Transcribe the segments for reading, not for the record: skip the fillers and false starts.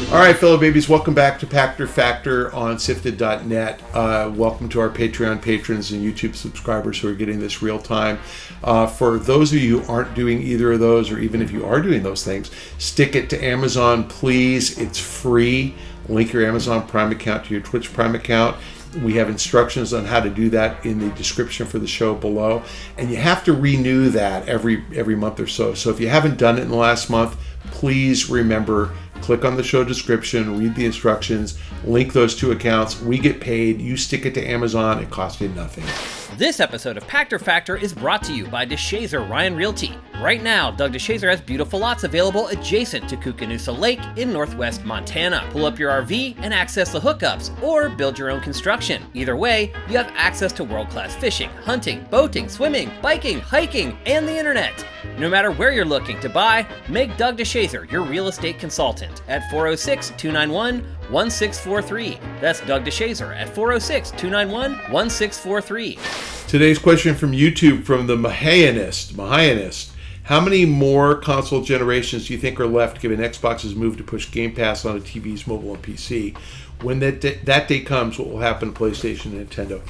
All right, fellow babies, welcome back to Pachter Factor on SIFTD.net. Welcome to our Patreon patrons and YouTube subscribers who are getting this real time. For those of you who aren't doing either of those, or even if you are doing those things, stick it to Amazon, please. It's free. Link your Amazon Prime account to your Twitch Prime account. We have instructions on how to do that in the description for the show below. And you have to renew that every month or so. So if you haven't done it in the last month, please remember, click on the show description, read the instructions, link those two accounts. We get paid. You stick it to Amazon. It costs you nothing. This episode of Pachter Factor is brought to you by DeShazer Ryan Realty. Right now, Doug DeShazer has beautiful lots available adjacent to Koocanusa Lake in northwest Montana. Pull up your RV and access the hookups, or build your own construction. Either way, you have access to world-class fishing, hunting, boating, swimming, biking, hiking, and the internet. No matter where you're looking to buy, make Doug DeShazer your real estate consultant at 406-291-1643. That's Doug DeShazer at 406-291-1643. Today's question from YouTube from the Mahayanist. How many more console generations do you think are left given Xbox's move to push Game Pass onto TVs, mobile, and PC? When that day comes, what will happen to PlayStation and Nintendo?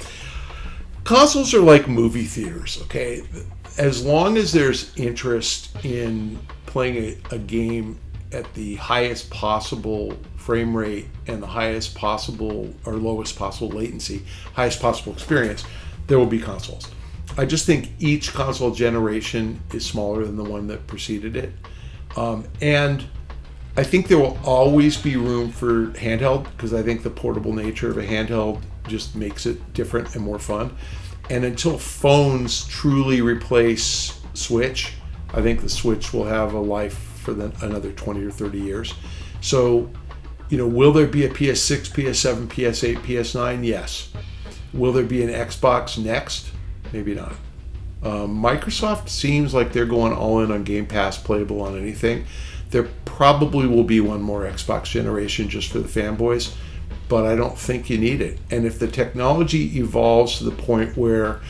Consoles are like movie theaters, okay? As long as there's interest in playing a game at the highest possible frame rate and the highest possible or lowest possible latency, highest possible experience, there will be consoles. I just think each console generation is smaller than the one that preceded it. And I think there will always be room for handheld, because I think the portable nature of a handheld just makes it different and more fun. And until phones truly replace Switch, I think the Switch will have a life for another 20 or 30 years. So, will there be a PS6, PS7, PS8, PS9? Yes. Will there be an Xbox next? Maybe not. Microsoft seems like they're going all in on Game Pass, playable on anything. There probably will be one more Xbox generation just for the fanboys, but I don't think you need it. And if the technology evolves to the point where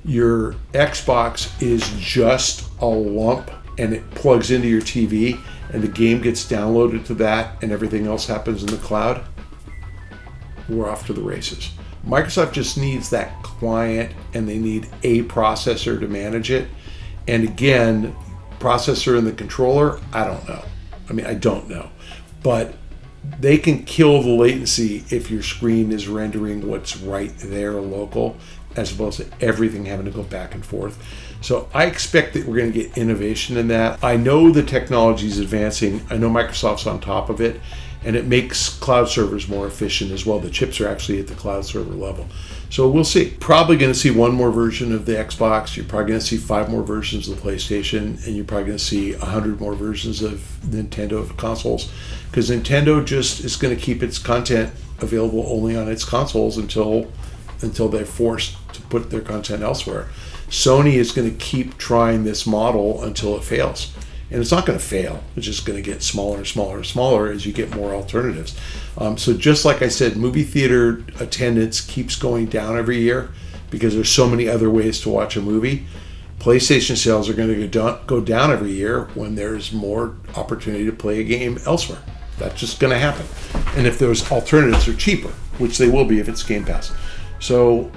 your Xbox is just a lump and it plugs into your TV and the game gets downloaded to that and everything else happens in the cloud, we're off to the races. Microsoft just needs that client, and they need a processor to manage it. And again, processor and the controller, I don't know. I don't know. But they can kill the latency if your screen is rendering what's right there local, as opposed to everything having to go back and forth. So I expect that we're going to get innovation in that. I know the technology is advancing. I know Microsoft's on top of it, and it makes cloud servers more efficient as well. The chips are actually at the cloud server level. So we'll see. Probably going to see one more version of the Xbox. You're probably going to see 5 more versions of the PlayStation, and you're probably going to see 100 more versions of Nintendo consoles, because Nintendo just is going to keep its content available only on its consoles until they're forced to put their content elsewhere. Sony is going to keep trying this model until it fails. And it's not going to fail. It's just going to get smaller and smaller and smaller as you get more alternatives. So just like I said, movie theater attendance keeps going down every year because there's so many other ways to watch a movie. PlayStation sales are going to go down every year when there's more opportunity to play a game elsewhere. That's just going to happen. And if those alternatives are cheaper, which they will be if it's Game Pass. So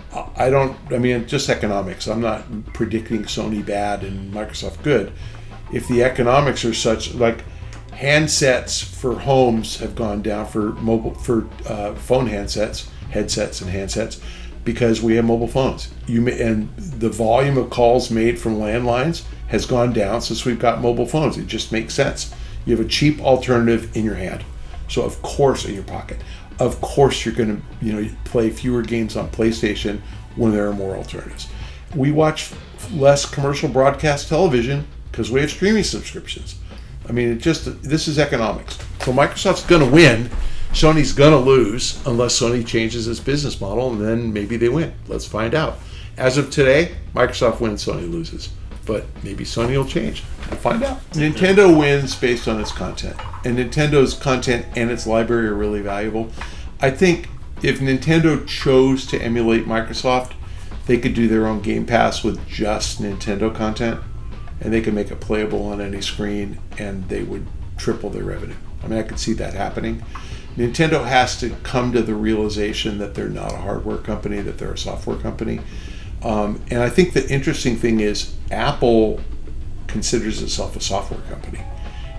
just economics. I'm not predicting Sony bad and Microsoft good. If the economics are such, like handsets for homes have gone down for phone headsets and handsets, because we have mobile phones. And the volume of calls made from landlines has gone down since we've got mobile phones. It just makes sense. You have a cheap alternative in your hand. So of course, in your pocket. Of course you're going to play fewer games on PlayStation when there are more alternatives. We watch less commercial broadcast television because we have streaming subscriptions. This is economics. So Microsoft's going to win. Sony's going to lose unless Sony changes its business model, and then maybe they win. Let's find out. As of today, Microsoft wins, Sony loses. But maybe Sony will change. We'll find out. Nintendo wins based on its content. And Nintendo's content and its library are really valuable. I think if Nintendo chose to emulate Microsoft, they could do their own Game Pass with just Nintendo content, and they could make it playable on any screen, and they would triple their revenue. I mean, I could see that happening. Nintendo has to come to the realization that they're not a hardware company, that they're a software company. And I think the interesting thing is Apple considers itself a software company.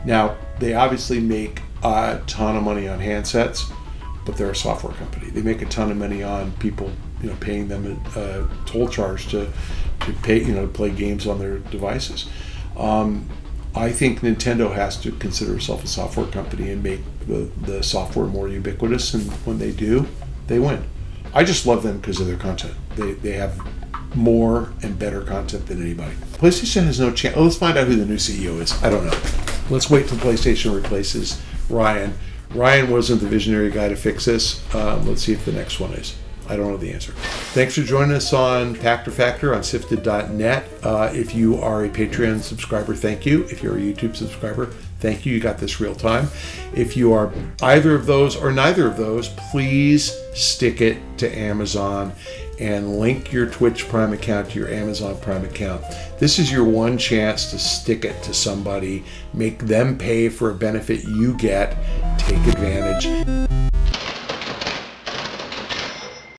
Now, they obviously make a ton of money on handsets, but they're a software company. They make a ton of money on people, paying them a toll charge to pay, to play games on their devices. I think Nintendo has to consider itself a software company and make the software more ubiquitous, and when they do, they win. I just love them because of their content. They have more and better content than anybody. PlayStation has no chance. Let's find out who the new CEO is. I don't know. Let's wait till PlayStation replaces Ryan. Ryan wasn't the visionary guy to fix this. Let's see if the next one is. I don't know the answer. Thanks for joining us on Pachter Factor on SIFTD.net. If you are a Patreon subscriber, thank you. If you're a YouTube subscriber, thank you. You got this real time. If you are either of those or neither of those, please stick it to Amazon and link your Twitch Prime account to your Amazon Prime account. This is your one chance to stick it to somebody, make them pay for a benefit you get. Take advantage.